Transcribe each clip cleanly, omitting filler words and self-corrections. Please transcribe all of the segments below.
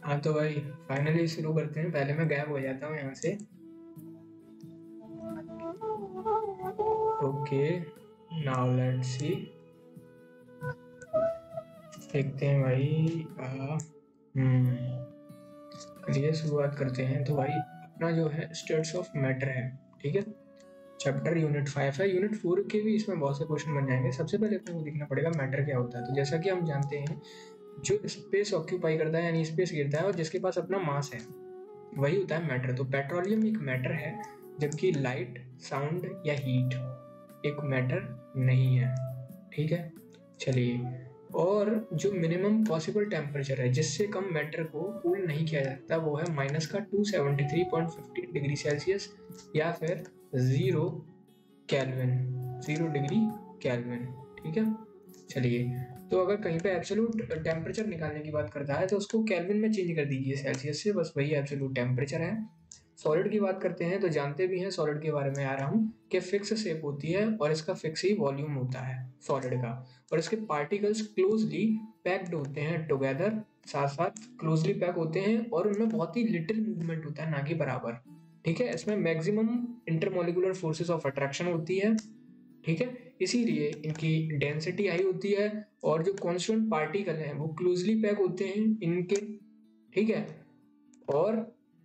हाँ तो भाई फाइनली शुरू करते हैं। पहले मैं गायब हो जाता हूँ यहाँ से। Okay, now let's see. देखते हैं भाई। चलिए शुरुआत करते हैं। तो भाई अपना जो है स्टेट्स ऑफ मैटर है, ठीक है। चैप्टर यूनिट 5 है। यूनिट 4 के भी इसमें बहुत से क्वेश्चन बन जाएंगे। सबसे पहले अपने को देखना पड़ेगा मैटर क्या होता है। तो जैसा कि हम जानते हैं, जो स्पेस ऑक्यूपाई करता है यानी स्पेस गिरता है और जिसके पास अपना मास है, वही होता है मैटर। तो पेट्रोलियम एक मैटर है, जबकि लाइट, साउंड या हीट एक मैटर नहीं है, ठीक है। चलिए, और जो मिनिमम पॉसिबल टेम्परेचर है जिससे कम मैटर को कूल नहीं किया जाता, वो है माइनस का 273.15 डिग्री सेल्सियस या फिर 0 केल्विन, 0 डिग्री केल्विन, ठीक है। चलिए, तो अगर कहीं पे एब्सोल्यूट टेम्परेचर निकालने की बात करता है तो उसको केल्विन में चेंज कर दीजिए सेल्सियस से, बस वही एब्सोल्यूट टेम्परेचर है। सॉलिड की बात करते हैं तो जानते भी हैं सॉलिड के बारे में यार हम, कि फिक्स शेप होती है और इसका फिक्स ही वॉल्यूम होता है सॉलिड का, और इसके पार्टिकल्स क्लोजली पैक्ड होते हैं टुगेदर, साथ साथ क्लोजली पैक होते हैं और उनमें बहुत ही लिटिल मूवमेंट होता है, ना कि बराबर, ठीक है। इसमें maximum intermolecular forces of attraction होती है, ठीक है। इसीलिए इनकी डेंसिटी हाई होती है और जो कॉन्स्टेंट पार्टिकल हैं वो क्लोजली पैक होते हैं इनके, ठीक है। और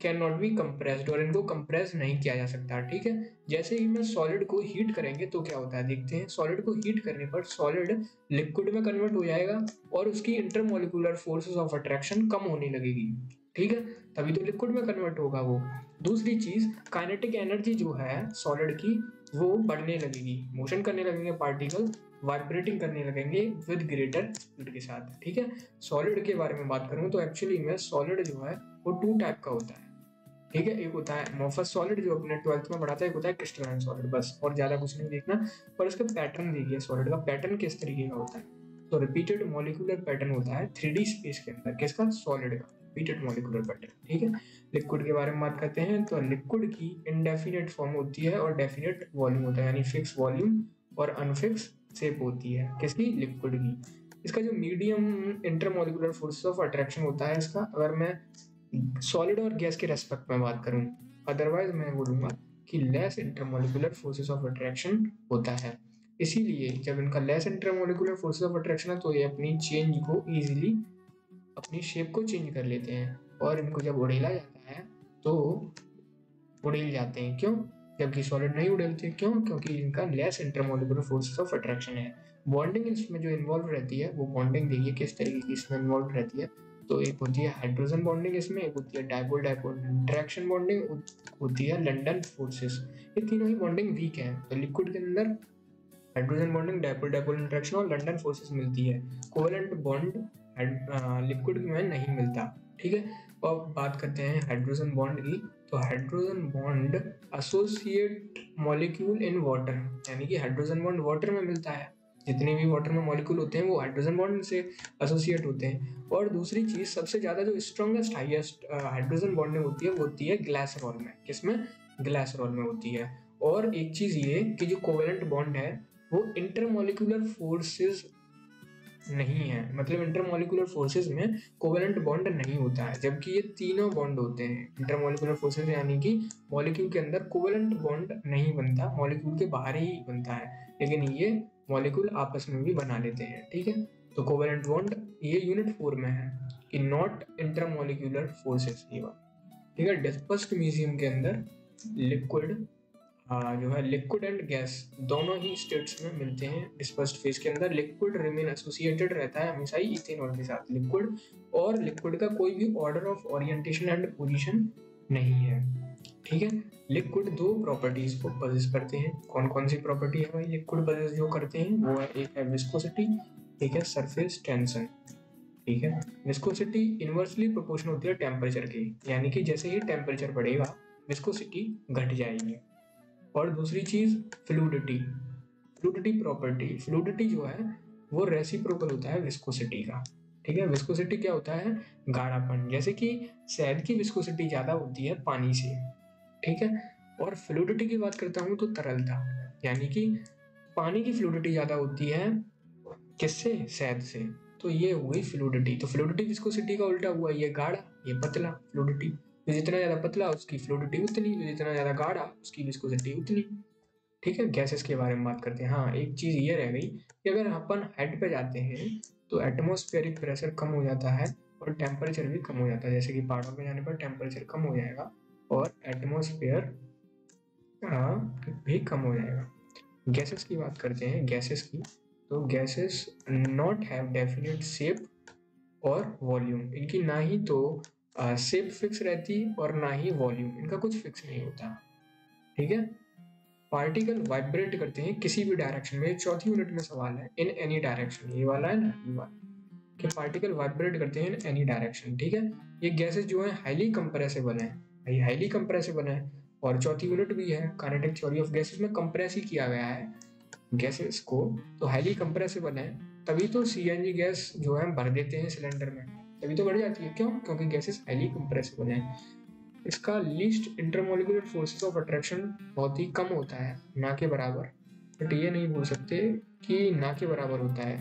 कैन नॉट बी कंप्रेस्ड, और इनको कंप्रेस नहीं किया जा सकता, ठीक है। जैसे ही मैं सॉलिड को हीट करेंगे तो क्या होता है देखते हैं। सॉलिड को हीट करने पर सॉलिड लिक्विड में कन्वर्ट हो जाएगा और उसकी इंटरमोलिकुलर फोर्सेस ऑफ अट्रैक्शन कम होने लगेगी, ठीक है। तभी तो लिक्विड में कन्वर्ट होगा वो। दूसरी चीज, काइनेटिक एनर्जी जो है सॉलिड की, वो बढ़ने लगेगी, मोशन करने लगेंगे पार्टिकल, वाइब्रेटिंग करने लगेंगे विद ग्रेटर स्पीड के साथ, ठीक है। सॉलिड के बारे में बात करूं तो एक्चुअली में सॉलिड जो है वो टू टाइप का होता है, ठीक है। एक होता है अमोर्फस सॉलिड जो अपने 12th में पढ़ा था, एक होता है क्रिस्टलाइन सॉलिड, बस और ज्यादा कुछ नहीं देखना। पर इसका पैटर्न देखिए, सॉलिड का पैटर्न किस तरीके का होता है। तो रिपीटेड मॉलिक्यूलर पैटर्न होता है 3D स्पेस के अंदर, किसका, सॉलिड का रिपीटेड मॉलिक्यूलर पैटर्न, ठीक है। लिक्विड के बारे में बात करते हैं तो लिक्विड की इनडेफिनेट फॉर्म होती है और डेफिनेट वॉल्यूम होता है, यानी फिक्स वॉल्यूम और अनफिक्स शेप होती है किसकी, लिक्विड की। इसका जो medium intermolecular force of attraction होता है इसका, अगर मैं सॉलिड और गैस के रेस्पेक्ट में बात करूं, अदरवाइज मैं बोलूंगा कि less intermolecular forces of attraction होता है। इसीलिए जब इनका less intermolecular forces of attraction है तो ये अपनी चेंज को इजीली, अपनी शेप को चेंज कर लेते हैं, और इनको जब उड़ेला जाता है तो उड़ेल जाते हैं। क्यों? जबकि सॉलिड नहीं उड़ेलते। क्यों? क्योंकि इनका less intermolecular forces of attraction है। बॉन्डिंग इसमें जो इन्वॉल्व रहती है, वो बॉन्डिंग देखिए किस तरीके की इसमें इन्वॉल्व रहती है। तो एक होती है हाइड्रोजन बॉन्डिंग इसमें, एक होती है डाइपोल डाइपोल इंटरेक्शन बॉन्डिंग, होती है लंडन फोर्सेस। ये तीनों ही बॉन्डिंग वीक है। तो लिक्विड के अंदर hydrogen bonding, dipole dipole interaction और लंडन फोर्सेस मिलती है। कोवेलेंट बॉन्ड लिक्विड में नहीं मिलता, ठीक है। और बात करते हैं हाइड्रोजन बॉन्ड की, तो hydrogen bond associate molecule in water, यानी कि हाइड्रोजन बॉन्ड वाटर में मिलता है। जितने भी वाटर में मॉलिक्यूल होते हैं वो हाइड्रोजन बॉन्ड से एसोसिएट होते हैं। और दूसरी चीज, सबसे ज्यादा जो स्ट्रॉन्गेस्ट हाईएस्ट हाइड्रोजन बॉन्डिंग होती है वो होती है ग्लाइसरॉल में। किसमें? ग्लाइसरॉल में होती है। और एक चीज ये कि जो कोवेलेंट बॉन्ड है वो इंटरमोलिकुलर फोर्सेस नहीं है, मतलब इंटरमोलिकुलर फोर्सेस में कोवेलेंट बॉन्ड नहीं होता है, जबकि ये तीनों बॉन्ड होते हैं इंटरमोलिकुलर फोर्सेस, यानी कि मॉलिक्यूल के अंदर कोवेलेंट बॉन्ड नहीं बनता, मॉलिक्यूल के बाहर ही बनता है, लेकिन ये मॉलिक्यूल आपस में भी बना लेते हैं, ठीक है। तो कोवेलेंट बॉन्ड ये यूनिट 4 में है कि नॉट इंटरमोलिकुलर फोर्सेस, ये बात, ठीक है। डिस्पर्स्ड मीडियम के अंदर लिक्विड जो है, लिक्विड एंड गैस दोनों ही स्टेट्स में मिलते हैं। डिस्पर्स्ड फेज के अंदर लिक्विड रिमेन एसोसिएटेड रहता है हमेशा ही इथेनॉल के साथ, लिक्विड, और लिक्विड का कोई भी order of orientation and position नहीं है, ठीक है। लिक्विड दो प्रॉपर्टीज को पजेस करते हैं। कौन कौन सी प्रॉपर्टी है भाई लिक्विड पजेस जो करते हैं, वो है, एक है विस्कोसिटी, एक है सरफेस टेंशन, ठीक है। विस्कोसिटी इनवर्सली प्रोपोर्शनल होती है टेम्परेचर के, यानी कि जैसे ही टेम्परेचर बढ़ेगा विस्कोसिटी घट जाएगी। और दूसरी चीज फ्लूइडिटी, फ्लूइडिटी प्रॉपर्टी, फ्लूइडिटी जो है वो रेसिप्रोकल होता है विस्कोसिटी का, ठीक है। विस्कोसिटी क्या होता है? गाढ़ापन। जैसे कि शहद की विस्कोसिटी ज्यादा होती है पानी से, ठीक है। और फ्लूइडिटी की बात करता हूं तो तरलता, यानी कि पानी की फ्लूइडिटी ज्यादा होती है किससे? शहद से। तो ये हो गई फ्लूइडिटी। तो फ्लूइडिटी विस्कोसिटी का उल्टा हुआ, ये गाढ़ा ये पतला, फ्लूइडिटी। तो जितना ज्यादा पतला उसकी फ्लूइडिटी उतनी, तो जितना ज्यादा गाढ़ा उसकी विस्कोसिटी उतनी। ठीक है, गैसेस के बारे में बात करते हैं। हाँ, एक चीज ये रह गई कि अगर अपन हेड पे जाते हैं तो एटमॉस्फेरिक प्रेशर कम हो जाता है और टेम्परेचर भी कम हो जाता है। जैसे कि पहाड़ों पे जाने पर टेम्परेचर कम हो जाएगा और एटमॉस्फेयर भी कम हो जाएगा। गैसेस की बात करते हैं, गैसेस की। तो gases not have definite shape और वॉल्यूम। इनकी ना ही तो शेप फिक्स रहती और ना ही वॉल्यूम, इनका कुछ फिक्स नहीं होता। ठीक है, पार्टिकल वाइब्रेट करते हैं किसी भी डायरेक्शन में। चौथी यूनिट में सवाल है, इन एनी डायरेक्शन, ये वाला है ना, ये वाला कि पार्टिकल वाइब्रेट करते हैं इन एनी डायरेक्शन। ठीक है, ये गैसेस जो है हाईली कंप्रेसिबल है, ये हाईली कंप्रेसिबल है। और चौथी यूनिट भी है काइनेटिक थ्योरी ऑफ गैसेस में, कंप्रेस ही किया गया है गैसेस को, तो हाईली कंप्रेसिबल है। तभी तो सीएनजी गैस जो है भर देते हैं सिलेंडर में, तभी तो बढ़ जाती है। क्यों? क्योंकि गैसेस हाईली कंप्रेसिबल है। इसका least intermolecular forces of attraction बहुत ही कम होता है, ना के बराबर। बट ये नहीं बोल सकते कि ना के बराबर होता है।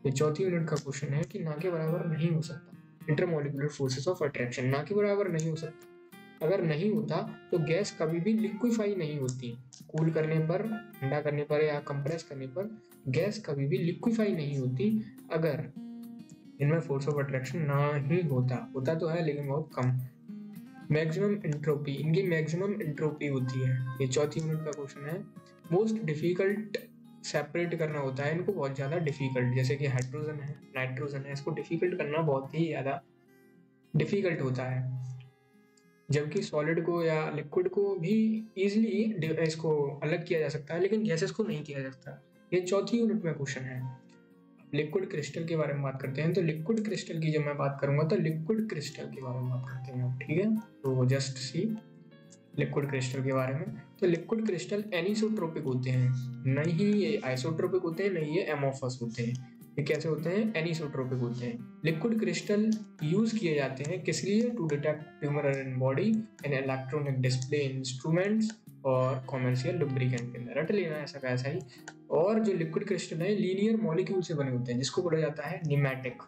ये चौथी यूनिट का क्वेश्चन है कि ना के बराबर नहीं हो सकता। इंटरमोलिकुलर फोर्सेस ऑफ अट्रैक्शन ना के बराबर नहीं हो सकता। अगर नहीं होता तो गैस कभी भी लिक्विफाई नहीं होती। कूल करने पर, ठंडा करने पर या कंप्रेस करने पर गैस कभी भी लिक्विफाई नहीं होती अगर इनमें फोर्स ऑफ अट्रैक्शन ना ही होता। होता तो है लेकिन बहुत कम। मैक्सिमम एंट्रोपी, इनकी मैक्सिमम एंट्रोपी होती है। ये चौथी यूनिट का क्वेश्चन है। मोस्ट डिफिकल्ट सेपरेट करना होता है इनको, बहुत ज़्यादा डिफिकल्ट। जैसे कि हाइड्रोजन है, नाइट्रोजन है, इसको डिफिकल्ट करना बहुत ही ज़्यादा डिफिकल्ट होता है। जबकि सॉलिड को या लिक्विड को भी इजीली इसको अलग किया जा सकता है, लेकिन गैसेस को नहीं किया जा सकता। ये चौथी यूनिट में क्वेश्चन है। लिक्विड क्रिस्टल के बारे में बात करते हैं। तो लिक्विड क्रिस्टल की जब मैं बात करूंगा तो लिक्विड क्रिस्टल के बारे में बात करते हैं, ठीक है। तो जस्ट सी लिक्विड क्रिस्टल के बारे में। तो लिक्विड क्रिस्टल एनिसोट्रोपिक होते हैं, नहीं ये आइसोट्रोपिक होते हैं, नहीं ये एमोफस होते हैं। ये कैसे होते हैं? एनिसोट्रोपिक होते हैं। लिक्विड क्रिस्टल यूज किए जाते हैं किस लिए? To detect tumour in body, in electronic display instruments और कॉमर्शियल लुब्रिकेंट के अंदर। रट लेना ऐसा का ऐसा ही। और जो लिक्विड क्रिस्टल है लीनियर मॉलिक्यूल से बने होते हैं, जिसको बोला जाता है निमैटिक,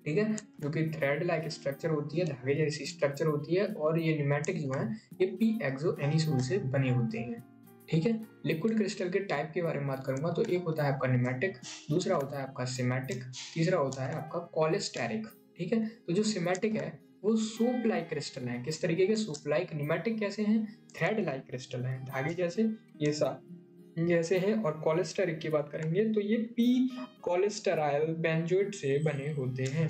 ठीक है, जो कि थ्रेड लाइक स्ट्रक्चर होती है, धागे जैसी स्ट्रक्चर होती है। और ये निमैटिक जो है ये पी एक्सो एनिसोल से बने होते हैं, ठीक है। लिक्विड क्रिस्टल के टाइप के बारे में बात करूंगा तो एक होता है आपका निमैटिक, दूसरा होता है आपका सिमेटिक, तीसरा होता है आपका कॉलेस्टेरिक, ठीक है। तो जो सिमेटिक है वो सूप लाइक क्रिस्टल है। किस तरीके के? Soup like. निमैटिक कैसे हैं? थ्रेड लाइक क्रिस्टल है, धागे जैसे, ये सा जैसे है। और कॉलेस्टेरिक की बात करेंगे तो ये पी कॉलेस्टेराइल बेंजोइट से बने होते हैं,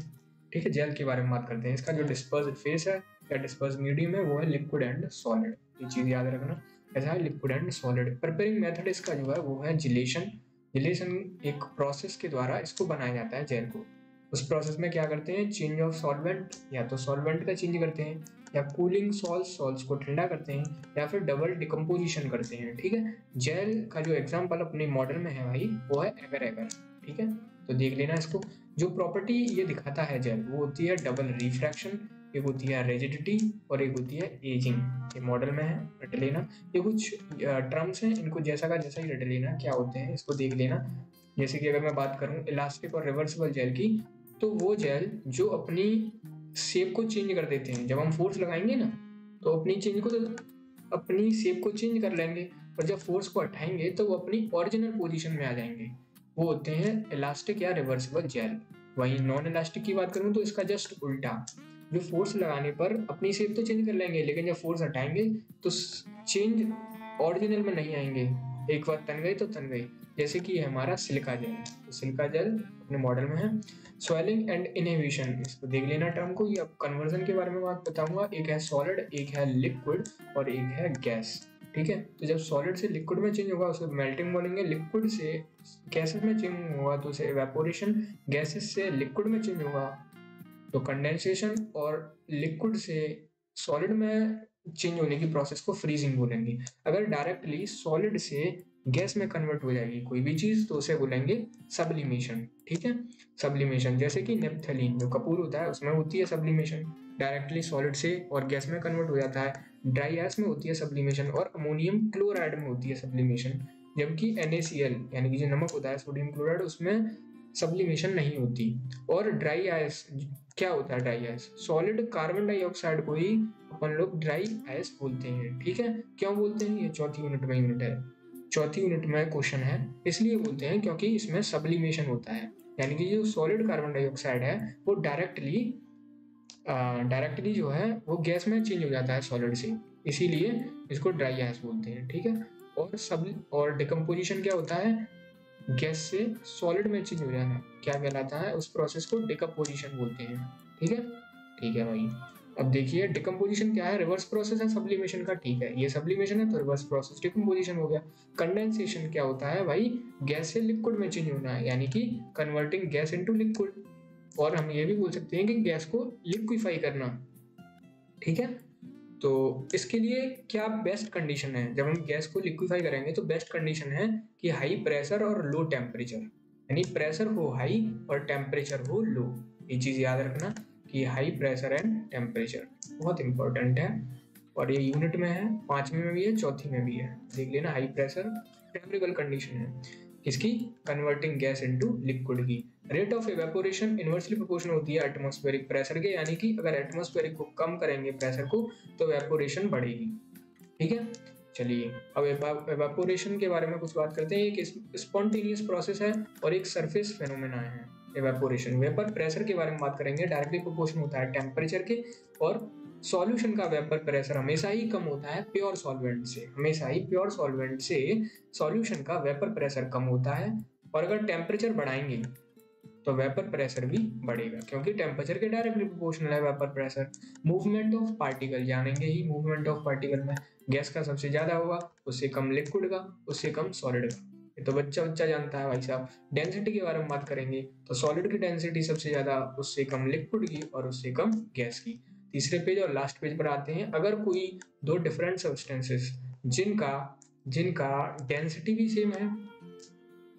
ठीक है। जेल के बारे में बात करते हैं। इसका जो डिस्पर्स फेस है या डिस्पर्स मीडियम है वो है लिक्विड एंड सॉलिड, ये चीज याद रखना। ऐसा है liquid and solid. Preparing method इसका जो है वो है जिलेशन। जिलेशन एक प्रोसेस के द्वारा इसको बनाया जाता है जेल को। उस प्रोसेस में क्या करते हैं? चेंज ऑफ सॉल्वेंट, या तो सॉल्वेंट का चेंज करते हैं, या कूलिंग सॉल्ट्स को ठंडा करते हैं, या फिर डबल डिकम्पोजिशन करते हैं, ठीक है। जेल का जो एग्जांपल अपने मॉडल में है भाई वो है एगर एगर, ठीक है। तो देख लेना इसको। जो प्रॉपर्टी ये दिखाता है जेल वो होती है डबल रिफ्रैक्शन, एक होती है रेजिडिटी और एक होती है एजिंग। ये मॉडल में है, रट लेना। ये कुछ टर्म्स हैं, इनको जैसा का जैसा ही रट लेना क्या होते हैं, इसको देख लेना। जैसे कि अगर मैं बात करूं इलास्टिक और रिवर्सिबल जेल की, तो वो जेल जो अपनी शेप को चेंज कर देते हैं। जब हम फोर्स लगाएंगे ना तो अपनी शेप को चेंज कर लेंगे, और जब फोर्स को हटाएंगे तो वो अपनी ओरिजिनल पोजीशन में आ जाएंगे। वो होते हैं इलास्टिक या रिवर्सिबल जेल। वहीं नॉन इलास्टिक की बात करूं तो इसका जस्ट उल्टा, जो फोर्स लगाने पर अपनी शेप तो चेंज कर लेंगे, लेकिन जब फोर्स हटाएंगे तो चेंज ओरिजिनल में नहीं आएंगे। एक बार तन गई तो तन गई। जैसे कि हमारा सिलिका जेल, तो सिलिका जेल अपने मॉडल में है। स्वेलिंग एंड इनहिबिशन, इसको देख लेना टर्म को। ये अब कन्वर्जन के बारे में बात बताऊंगा। एक है सॉलिड, एक है लिक्विड और एक है गैस, ठीक है। तो जब सॉलिड से लिक्विड में चेंज होगा उसे मेल्टिंग बोलेंगे, लिक्विड से गैसेस में चेंज होगा तो उसे इवेपोरेशन, गैसेस से लिक्विड में चेंज होगा तो कंडेंसेशन, और लिक्विड से सॉलिड में चेंज होने की प्रोसेस को फ्रीजिंग बोलेंगे। अगर डायरेक्टली सॉलिड से गैस में कन्वर्ट हो जाएगी कोई भी चीज तो उसे बोलेंगे सब्लिमेशन, ठीक है। सब्लिमेशन, जैसे कि नेप्थलीन जो कपूर होता है उसमें होती है सब्लिमेशन, डायरेक्टली सॉलिड से और गैस में कन्वर्ट हो जाता है। ड्राई गैस में होती है सब्लिमेशन और अमोनियम क्लोराइड में होती है सब्लिमेशन। जबकि NaCl यानी कि जो नमक होता है सोडियम क्लोराइड, उसमें सब्लिमेशन नहीं होती। और ड्राई आइस क्या होता है? Dry ice solid carbon dioxide को ही अपन लोग ड्राई आइस बोलते हैं, ठीक है। क्यों बोलते हैं? ये चौथी यूनिट में यूनिट है, चौथी यूनिट में क्वेश्चन है, इसलिए बोलते हैं क्योंकि इसमें सब्लिमेशन होता है, यानी कि जो सॉलिड कार्बन डाइऑक्साइड है वो डायरेक्टली जो है वो गैस में चेंज हो जाता है सॉलिड से, इसीलिए इसको ड्राई आइस बोलते हैं, ठीक है। और डिकम्पोजिशन क्या होता है? गैस से सॉलिड में चेंज हो जाना क्या कहलाता है? उस प्रोसेस को डिकम्पोजिशन बोलते हैं, ठीक है। ठीक है भाई, अब देखिए डिकम्पोजिशन क्या है? रिवर्स प्रोसेस है सब्लिमेशन का, ठीक है। ये सब्लिमेशन है तो रिवर्स प्रोसेस डिकम्पोजिशन हो गया। कंडेंसेशन क्या होता है भाई? गैस से लिक्विड में चेंज होना है, यानी कि कन्वर्टिंग गैस इनटू लिक्विड। और हम ये भी बोल सकते हैं कि गैस को लिक्विफाई करना, ठीक है। तो इसके लिए क्या बेस्ट कंडीशन है? जब हम गैस को लिक्विफाई करेंगे तो बेस्ट कंडीशन है कि हाई प्रेशर और लो टेम्परेचर, यानी प्रेशर हो हाई और टेम्परेचर हो लो। ये चीज याद रखना कि हाई प्रेशर एंड टेम्परेचर बहुत इंपॉर्टेंट है, और ये यूनिट में है, 5वीं में भी है, चौथी में भी है, देख लेना। हाई प्रेशर फेवरेबल कंडीशन है इसकी, कन्वर्टिंग गैस इनटू लिक्विड की। Rate of evaporation inversely proportional होती है एटमॉस्फेरिक प्रेशर के, यानी कि अगर एटमॉस्फेरिक को कम करेंगे प्रेशर को तो इवेपोरेशन बढ़ेगी, ठीक है। चलिए अब इवेपोरेशन के बारे में कुछ बात करते हैं। एक स्पॉन्टेनियस प्रोसेस है और एक सरफेस फेनोमेना है इवेपोरेशन। वेपर प्रेशर के बारे में बात करेंगे, डायरेक्टली प्रोपोर्शनल होता है टेम्परेचर के, और सॉल्यूशन का वेपर प्रेशर हमेशा ही कम होता है प्योर सॉल्वेंट से, हमेशा ही प्योर सॉल्वेंट से सॉल्यूशन का वेपर प्रेशर कम होता है। और अगर टेम्परेचर बढ़ाएंगे तो वेपर प्रेशर भी बढ़ेगा, क्योंकि टेम्परेचर के डायरेक्टली प्रोपोर्शनल है vapour pressure. Movement of particle जानेंगे ही, मूवमेंट ऑफ पार्टिकल में गैस का सबसे ज्यादा होगा, उससे कम लिक्विड का, उससे कम सॉलिड का, ये तो बच्चा बच्चा जानता है भाई साहब। डेंसिटी के बारे में बात करेंगे तो सॉलिड की डेंसिटी सबसे ज्यादा, उससे कम लिक्विड की, और उससे कम गैस की। तीसरे पेज और लास्ट पेज पर आते हैं। अगर कोई दो डिफरेंट सब्सटेंसेस जिनका जिनका डेंसिटी भी सेम है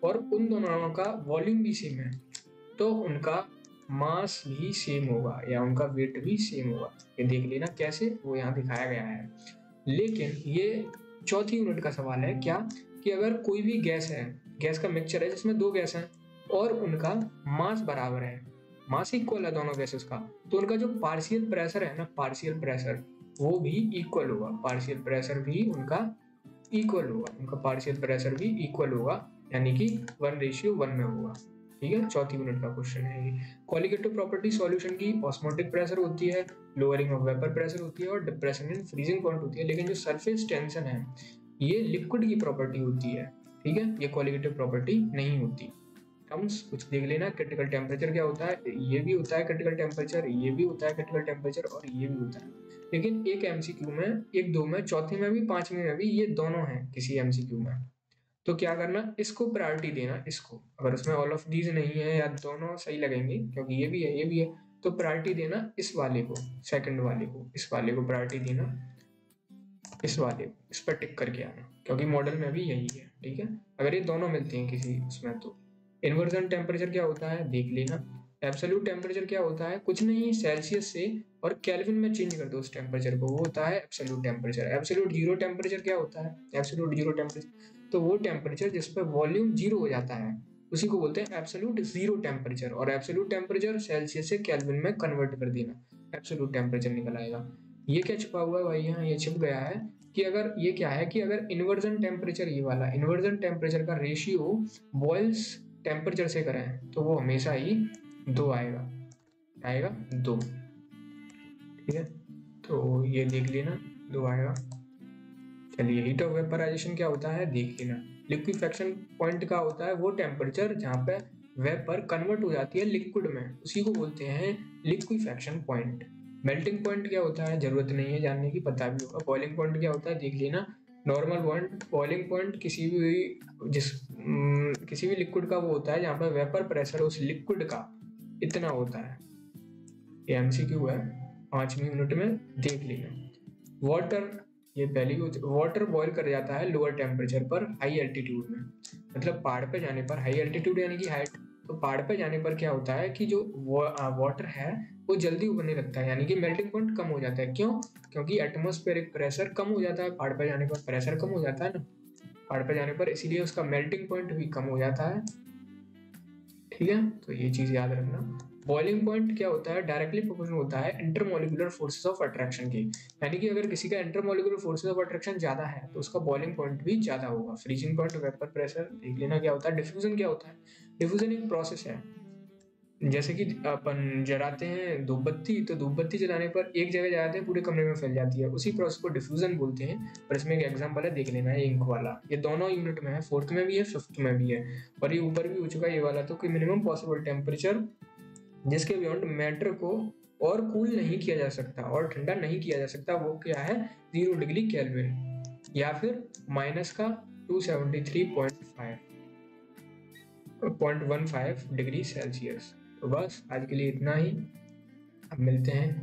और उन दोनों का वॉल्यूम भी सेम है, तो उनका मास भी सेम होगा या उनका वेट भी सेम होगा। ये देख लेना कैसे, वो यहाँ दिखाया गया है। लेकिन ये चौथी यूनिट का सवाल है क्या, कि अगर कोई भी गैस है, गैस का मिक्सचर है जिसमें दो गैस हैं और उनका मास बराबर है, मास इक्वल है दोनों गैसेस का, तो उनका जो पार्शियल प्रेशर है ना, पार्शियल प्रेशर वो भी इक्वल होगा, पार्शियल प्रेशर भी उनका इक्वल होगा, उनका पार्शियल प्रेशर भी इक्वल होगा, यानी कि 1:1 में होगा, ठीक है। चौथी यूनिट का क्वेश्चन है ये। क्वालिटेटिव प्रॉपर्टी सॉल्यूशन की ऑस्मोटिक प्रेशर होती है, लोअरिंग ऑफ वेपर प्रेशर होती है, और डिप्रेशन इन फ्रीजिंग पॉइंट होती है। लेकिन जो सरफेस टेंशन है ये लिक्विड की प्रॉपर्टी होती है, ठीक है, ये क्वालिटेटिव प्रॉपर्टी नहीं होती। टर्म्स कुछ देख लेना, क्रिटिकल टेम्परेचर क्या होता है, ये भी होता है क्रिटिकल टेम्परेचर, ये भी होता है क्रिटिकल टेम्परेचर, और ये भी होता है। लेकिन एक एमसीक्यू में, एक दो में, चौथी में भी, 5वीं में भी ये दोनों हैं किसी एमसीक्यू में, तो क्या करना, इसको प्रायोरिटी देना, इसको अगर उसमें ऑल ऑफ दीज नहीं है या दोनों सही लगेंगे, क्योंकि ये भी है ये भी है, तो प्रायोरिटी देना इस वाले को, सेकंड वाले को, इस वाले को प्रायोरिटी देना, इस वाले को, इस पर टिक करके आना, क्योंकि मॉडल में भी यही है, ठीक है। अगर ये दोनों मिलते हैं किसी उसमें तो। इन्वर्जन टेम्परेचर क्या होता है देख लेना। एब्सोल्यूट टेम्परेचर क्या होता है, कुछ नहीं, सेल्सियस से और केल्विन में चेंज कर दो उस टेम्परेचर को, वो होता है absolute temperature. Absolute zero temperature क्या होता है, एब्सोल्यूट जीरो टेम्परेचर तो वो टेम्परेचर जिस पर वॉल्यूम जीरो हो जाता है उसी को बोलते हैं एब्सोल्यूट जीरो टेम्परेचर। और एब्सोल्यूट टेम्परेचर सेल्सियस से केल्विन में कन्वर्ट कर देना, एब्सोल्यूट टेम्परेचर निकल आएगा। ये क्या छुपा हुआ है भाई, यहाँ ये छिप गया है कि अगर ये क्या है, कि अगर इन्वर्जन टेम्परेचर, ये वाला इन्वर्जन टेम्परेचर का रेशियो बॉयल्स टेम्परेचर से करें तो वो हमेशा ही 2 आएगा 2, ठीक है। तो ये देख लेना 2 आएगा। चलिए हीट ऑफ वेपराइजेशन क्या होता है देख लेना। लिक्विफेक्शन पॉइंट का होता है वो टेम्परेचर जहाँ पे वेपर कन्वर्ट हो जाती है लिक्विड में, उसी को बोलते हैं लिक्विफेक्शन पॉइंट। मेल्टिंग पॉइंट क्या होता है जरूरत नहीं है जानने की, पता भी होगा। बॉइलिंग पॉइंट क्या होता है देख लेना। नॉर्मल पॉइंट, बॉइलिंग पॉइंट किसी भी लिक्विड का वो होता है जहाँ पर वेपर प्रेशर उस लिक्विड का इतना होता है। ये एमसीक्यू है 5वीं यूनिट में, देख लेना। वाटर, ये पहली वाटर बॉईल कर जाता है लोअर टेम्परेचर पर हाई एल्टीट्यूड में, मतलब पहाड़ पे जाने पर, हाई एल्टीट्यूड यानी कि हाइट, तो पहाड़ पे जाने पर क्या होता है कि जो वाटर है वो जल्दी उबलने लगता है, यानी कि मेल्टिंग पॉइंट कम हो जाता है। क्यों? क्योंकि एटमॉस्फेरिक प्रेशर कम हो जाता है, पहाड़ पे जाने पर प्रेशर कम हो जाता है ना पहाड़ पे जाने पर, इसीलिए उसका मेल्टिंग पॉइंट भी कम हो जाता है, ठीक है, तो ये चीज याद रखना। बॉइलिंग पॉइंट क्या होता है, डायरेक्टली प्रोपोर्शनल होता है इंटरमोलिकुलर फोर्सेस ऑफ अट्रैक्शन की, यानी कि अगर किसी का इंटरमोलिकुलर फोर्सेस ऑफ अट्रैक्शन ज्यादा है तो उसका बॉइलिंग पॉइंट भी ज्यादा होगा। फ्रीजिंग पॉइंट, वेपर प्रेशर देख लेना क्या होता है। डिफ्यूजन क्या होता है, डिफ्यूजन एक प्रोसेस है, जैसे कि अपन जलाते हैं धूप बत्ती, तो धूप बत्ती जलाने पर एक जगह जलाते हैं पूरे कमरे में फैल जाती है, उसी प्रोसेस को डिफ्यूजन बोलते हैं। और इसमें एक एग्जांपल है, देख लेना है, इंक वाला। ये दोनों यूनिट में है, फोर्थ में भी है, फिफ्थ में भी है, और ये ऊपर भी हो चुका है ये वाला। तो कि मिनिमम पॉसिबल टेम्परेचर जिसके बियॉन्ड मैटर को और कूल नहीं किया जा सकता और ठंडा नहीं किया जा सकता, वो क्या है, 0 डिग्री केल्विन, या फिर माइनस का 273.15 डिग्री सेल्सियस। तो बस आज के लिए इतना ही, अब मिलते हैं